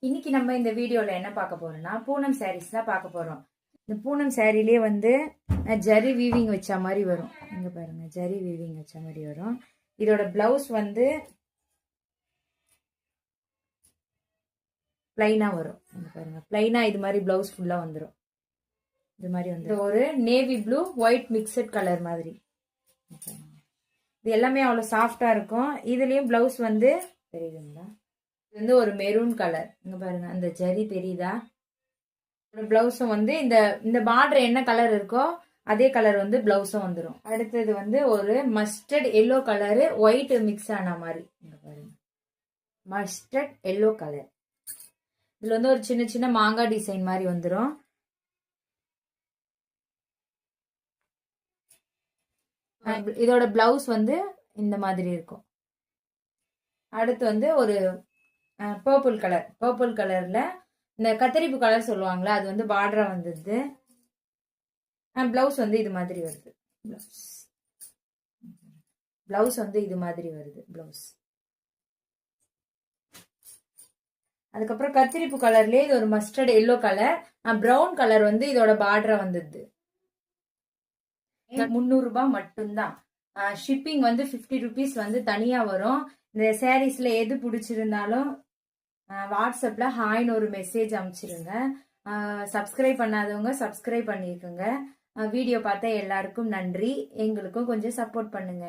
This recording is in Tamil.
இன்னைக்கு நம்ம இந்த வீடியோல என்ன பார்க்க போறோம்னா பூனம் சாரீஸ் தான் பார்க்க போறோம். இந்த பூனம் சாரிலேயே வந்து ஜரி வீவிங் வச்ச மாதிரி வரும். இங்க பாருங்க, ஜரி வீவிங் வச்ச மாதிரி வரும். இதோட பிளவுஸ் வந்து பிளைனா வரும். இங்க பாருங்க, பிளைனா இது மாதிரி பிளவுஸ் ஃபுல்லா வந்துடும். இது மாதிரி வந்து ஒரு navy blue white mixed colour மாதிரி. இது எல்லாமே அவ்வளவு சாஃப்டா இருக்கும். இதுலயும் பிளவுஸ் வந்து தெரியுதுங்களா, இது வந்து ஒரு மெரூன் கலர். இங்க பாருங்க, அந்த ஜரி தெரியுதா? பிளவுஸும் வந்து இந்த பார்டர் என்ன கலர் இருக்கோ அதே கலர் வந்து பிளவுஸும் வந்துடும். அடுத்தது வந்து ஒரு mustard yellow colour white mix ஆன மாதிரி. இங்க பாருங்க, மஸ்டர்ட் எல்லோ கலர். இதுல வந்து ஒரு சின்ன சின்ன மாங்காய் டிசைன் மாதிரி வந்துடும். இதோட பிளவுஸ் வந்து இந்த மாதிரி இருக்கும். அடுத்து வந்து ஒரு பர்பிள் கலர். பர்பிள் கலர்ல இந்த கத்தரிப்பு கலர் சொல்லுவாங்களா, அது வந்து பார்டரா வந்தது. பிளவுஸ் வந்து இது மாதிரி வருது. பிளவுஸ் வந்து இது மாதிரி வருது பிளவுஸ். அதுக்கப்புறம் கத்திரிப்பு கலர்லயே இது ஒரு mustard yellow colour. Brown colour வந்து இதோட பார்டரா வந்தது. 300 ரூபாய் மட்டும்தான். ஷிப்பிங் வந்து 50 ருபீஸ் வந்து தனியா வரும். இந்த சாரீஸ்ல எது பிடிச்சிருந்தாலும் வாட்ஸ்அப்ல ஹாய்னு ஒரு மெசேஜ் அனுப்பிச்சிருங்க. சப்ஸ்கிரைப் பண்ணாதவங்க சப்ஸ்கிரைப் பண்ணிருக்குங்க. வீடியோ பார்த்த எல்லாருக்கும் நன்றி. எங்களுக்கும் கொஞ்சம் சப்போர்ட் பண்ணுங்க.